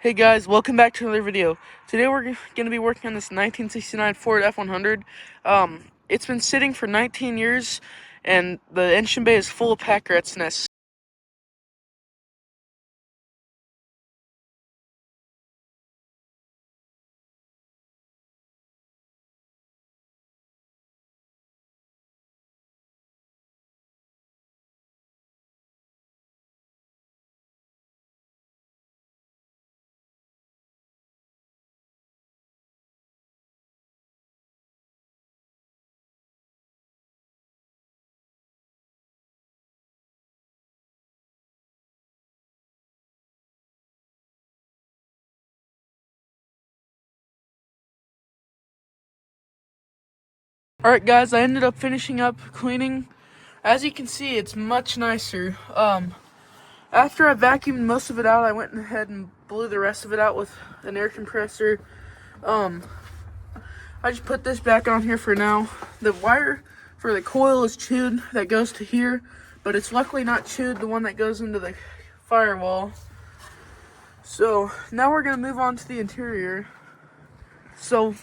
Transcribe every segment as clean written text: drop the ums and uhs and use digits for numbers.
Hey guys, welcome back to another video. Today we're going to be working on this 1969 Ford F100. It's been sitting for 19 years and the engine bay is full of pack rat's nests. Alright guys, I ended up finishing up cleaning. As you can see, it's much nicer. After I vacuumed most of it out, I went ahead and blew the rest of it out with an air compressor. I just put this back on here for now. The wire for the coil is chewed that goes to here, but it's luckily not chewed the one that goes into the firewall. So now we're gonna move on to the interior. So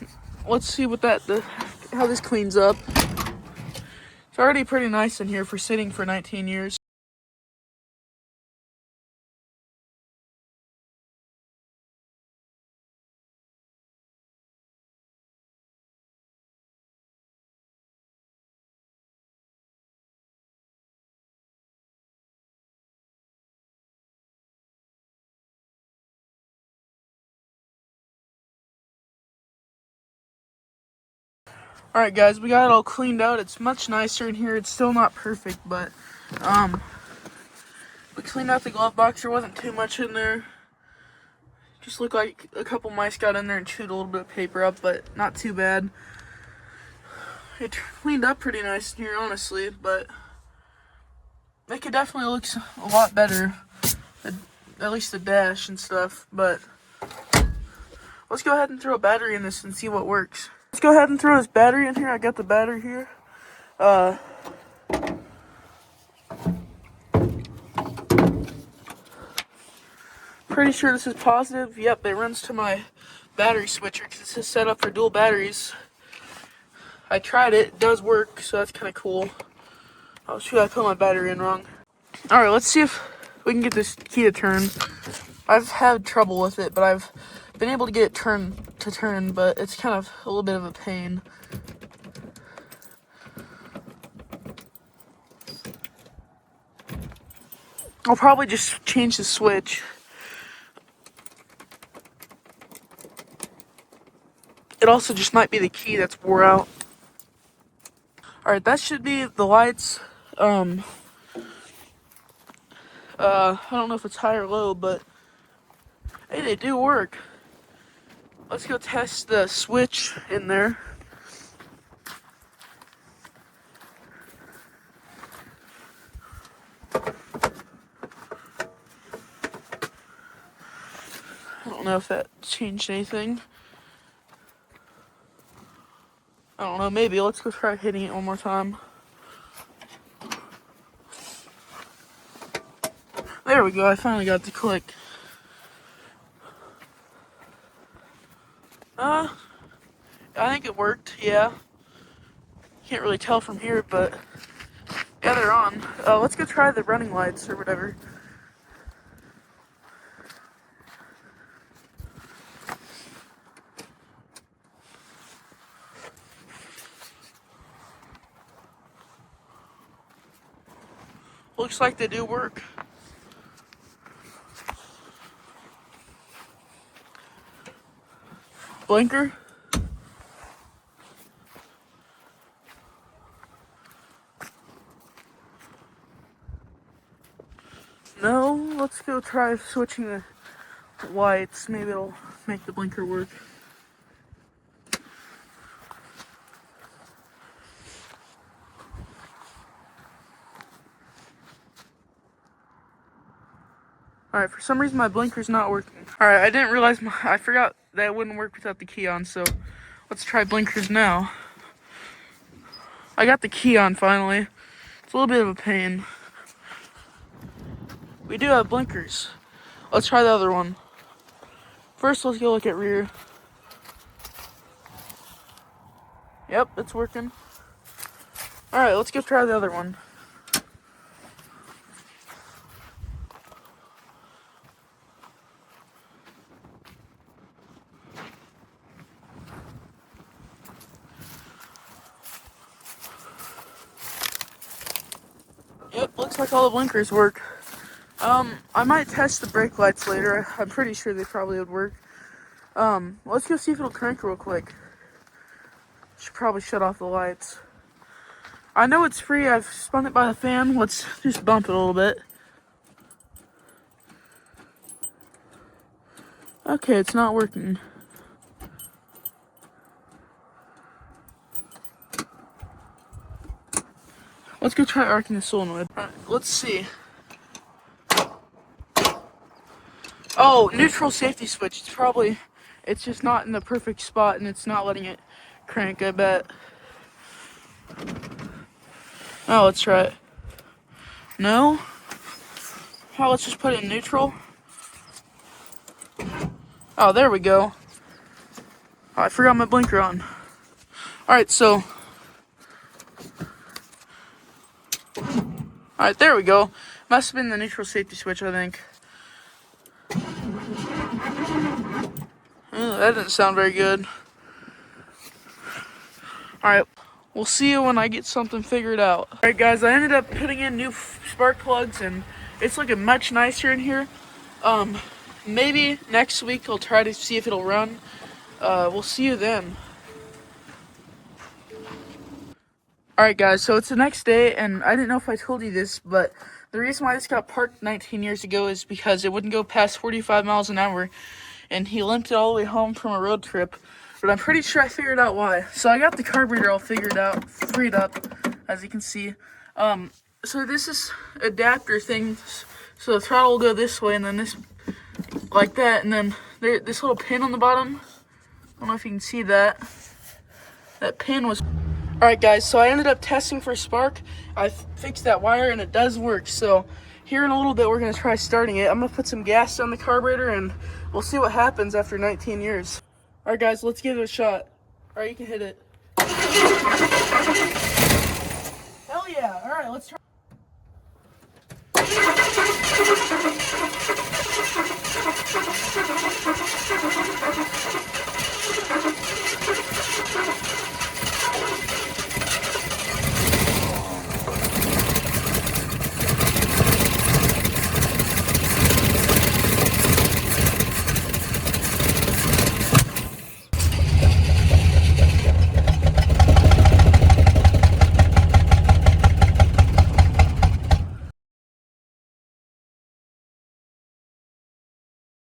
let's see what how this cleans up. It's already pretty nice in here for sitting for 19 years. Alright guys, we got it all cleaned out. It's much nicer in here. It's still not perfect, but we cleaned out the glove box. There wasn't too much in there. Just looked like a couple mice got in there and chewed a little bit of paper up, but not too bad. It cleaned up pretty nice in here, honestly, but it could definitely look a lot better. At least the dash and stuff, but let's go ahead and throw a battery in this and see what works. Let's go ahead and throw this battery in here. I got the battery here. Pretty sure this is positive. Yep, it runs to my battery switcher because this is set up for dual batteries. I tried it. It does work, so that's kind of cool. Oh shoot, I put my battery in wrong. Alright, let's see if we can get this key to turn. I've had trouble with it, but I've been able to get it to turn, but it's kind of a little bit of a pain. I'll probably just change the switch. It also just might be the key that's wore out. Alright, that should be the lights. I don't know if it's high or low, but hey, they do work. Let's go test the switch in there. I don't know if that changed anything. I don't know, maybe. Let's go try hitting it one more time. There we go, I finally got the click. I think it worked, yeah. Can't really tell from here, but yeah, they're on. Let's go try the running lights or whatever. Looks like they do work. Blinker. No, let's go try switching the lights. Maybe it'll make the blinker work. Alright, for some reason my blinker's not working. Alright, I didn't realize I forgot that it wouldn't work without the key on, so let's try blinkers now. I got the key on finally. It's a little bit of a pain. We do have blinkers. Let's try the other one. First, let's go look at rear. Yep, it's working. Alright, let's go try the other one. Yep, looks like all the blinkers work. I might test the brake lights later. I'm pretty sure they probably would work. Let's go see if it'll crank real quick. Should probably shut off the lights. I know it's free. I've spun it by the fan. Let's just bump it a little bit. Okay, it's not working. Let's go try arcing the solenoid. Alright, let's see. Oh, neutral safety switch. It's just not in the perfect spot and it's not letting it crank, I bet. Oh, let's try it. No? Oh, let's just put it in neutral. Oh, there we go. Oh, I forgot my blinker on. Alright, so. Alright, there we go. Must have been the neutral safety switch, I think. That didn't sound very good. Alright, we'll see you when I get something figured out. Alright guys, I ended up putting in new spark plugs and it's looking much nicer in here. Maybe next week I'll try to see if it'll run. We'll see you then. Alright guys, so it's the next day and I didn't know if I told you this, but the reason why this got parked 19 years ago is because it wouldn't go past 45 miles an hour and he limped it all the way home from a road trip. But I'm pretty sure I figured out why. So I got the carburetor all figured out, freed up, as you can see. So this is adapter thing. So the throttle will go this way, and then this, like that, and then this little pin on the bottom. I don't know if you can see that. That pin was. All right, guys. So I ended up testing for spark. I fixed that wire, and it does work. So here in a little bit, we're gonna try starting it. I'm gonna put some gas on the carburetor, and we'll see what happens after 19 years. Alright guys, let's give it a shot. Alright, you can hit it. Hell yeah! Alright, let's try.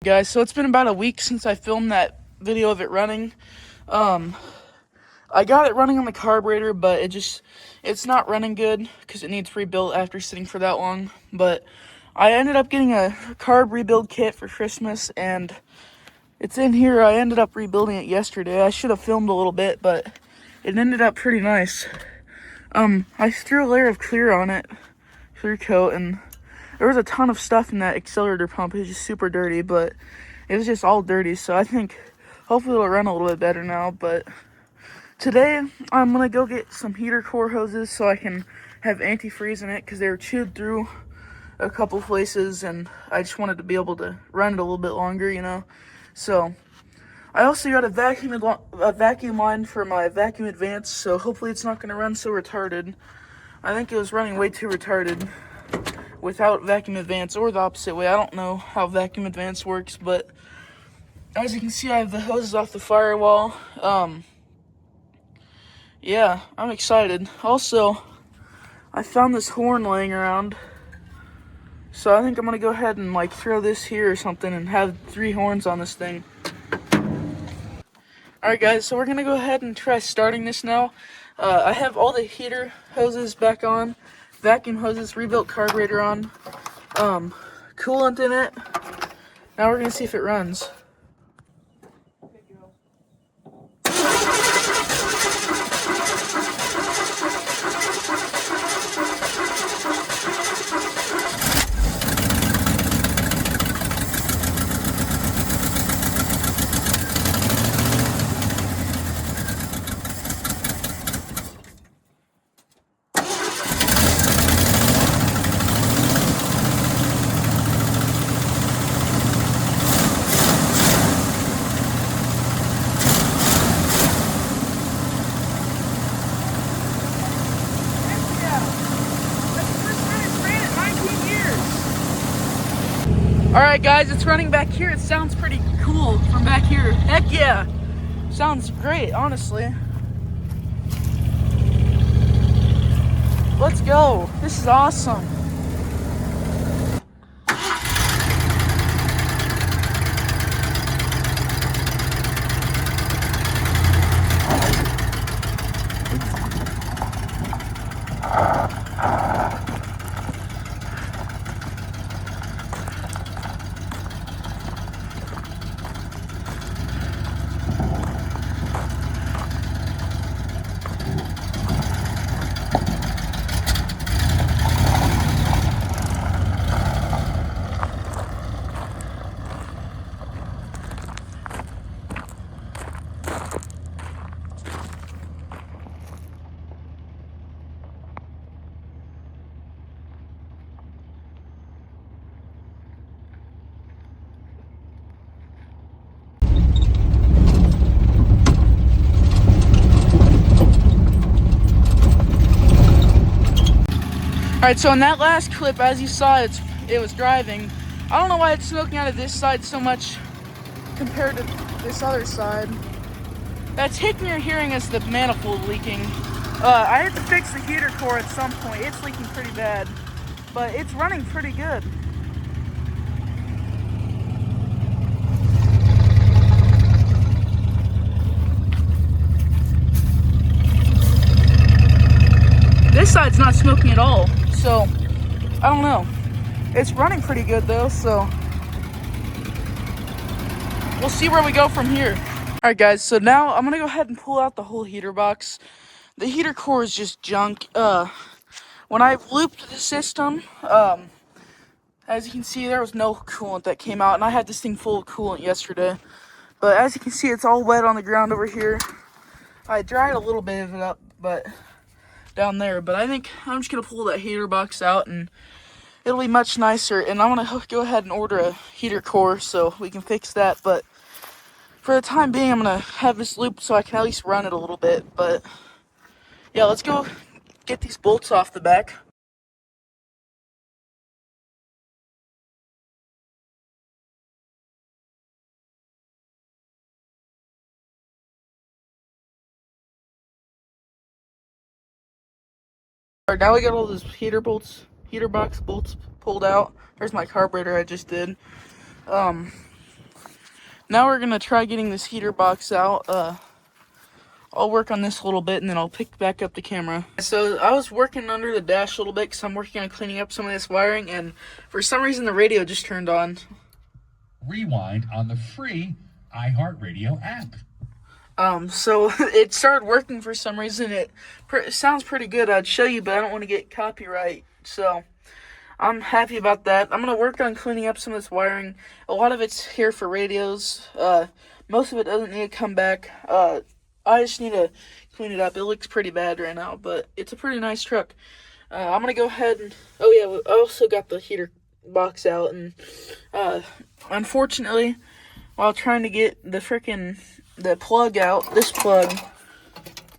Guys, so it's been about a week since I filmed that video of it running. I got it running on the carburetor, but it's not running good because it needs rebuilt after sitting for that long. But I ended up getting a carb rebuild kit for Christmas, and it's in here. I ended up rebuilding it yesterday. I should have filmed a little bit, but it ended up pretty nice. I threw a layer of clear on it, clear coat, and there was a ton of stuff in that accelerator pump. It was just super dirty, but it was just all dirty. So I think hopefully it'll run a little bit better now. But today I'm going to go get some heater core hoses so I can have antifreeze in it because they were chewed through a couple places and I just wanted to be able to run it a little bit longer, you know. So I also got a vacuum line for my vacuum advance, so hopefully it's not going to run so retarded. I think it was running way too retarded without vacuum advance, or the opposite way. I don't know how vacuum advance works, but as you can see, I have the hoses off the firewall. Yeah, I'm excited. Also, I found this horn laying around, so I think I'm gonna go ahead and like throw this here or something and have 3 horns on this thing. Alright guys, so we're gonna go ahead and try starting this now. I have all the heater hoses back on, vacuum hoses, rebuilt carburetor on, coolant in it. Now we're gonna see if it runs. Alright guys, it's running back here. It sounds pretty cool from back here. Heck yeah. Sounds great, honestly. Let's go. This is awesome. Alright, so in that last clip, as you saw, it was driving. I don't know why it's smoking out of this side so much compared to this other side. That tick you're hearing is the manifold leaking. I had to fix the heater core at some point. It's leaking pretty bad, but it's running pretty good. This side's not smoking at all, so I don't know. It's running pretty good though, so we'll see where we go from here. Alright guys, so now I'm gonna go ahead and pull out the whole heater box. The heater core is just junk. When I looped the system, as you can see, there was no coolant that came out, and I had this thing full of coolant yesterday. But as you can see, it's all wet on the ground over here. I dried a little bit of it up, but down there, but I think I'm just gonna pull that heater box out and it'll be much nicer. And I'm gonna go ahead and order a heater core so we can fix that. But for the time being, I'm gonna have this loop so I can at least run it a little bit. But yeah, let's go get these bolts off the back. Alright, now we got all those heater box bolts pulled out. There's my carburetor I just did. Now we're gonna try getting this heater box out. I'll work on this a little bit and then I'll pick back up the camera. So I was working under the dash a little bit because I'm working on cleaning up some of this wiring, and for some reason the radio just turned on. Rewind on the free iHeartRadio app. So it started working for some reason. It sounds pretty good. I'd show you, but I don't want to get copyright. So I'm happy about that. I'm going to work on cleaning up some of this wiring. A lot of it's here for radios. Most of it doesn't need to come back. I just need to clean it up. It looks pretty bad right now, but it's a pretty nice truck. I'm going to go ahead and... Oh, yeah, I also got the heater box out. And unfortunately, while trying to get the plug out, this plug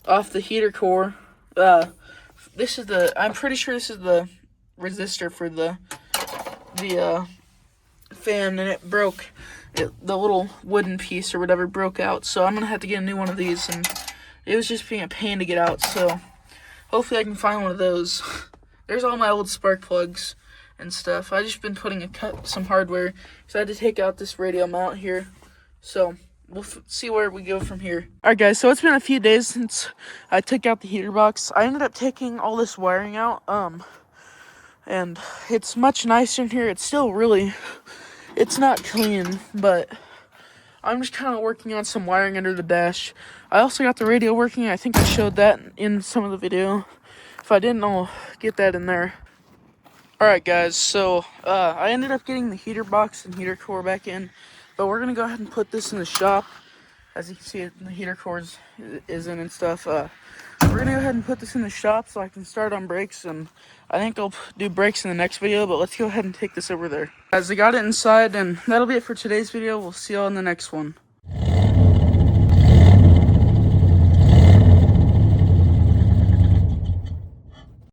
off the heater core, this is I'm pretty sure this is the resistor for the fan, and it broke. The little wooden piece or whatever broke out, so I'm gonna have to get a new one of these, and it was just being a pain to get out, so hopefully I can find one of those. There's all my old spark plugs and stuff. I just been putting some hardware, so I had to take out this radio mount here, so we'll see where we go from here. Alright guys, so it's been a few days since I took out the heater box. I ended up taking all this wiring out, and it's much nicer in here. It's still it's not clean, but I'm just kind of working on some wiring under the dash. I also got the radio working. I think I showed that in some of the video. If I didn't, I'll get that in there. Alright guys, so I ended up getting the heater box and heater core back in, but we're going to go ahead and put this in the shop. As you can see, the heater core is in and stuff. We're going to go ahead and put this in the shop so I can start on brakes, and I think I'll do brakes in the next video, but let's go ahead and take this over there. Guys, I got it inside, and that'll be it for today's video. We'll see y'all in the next one.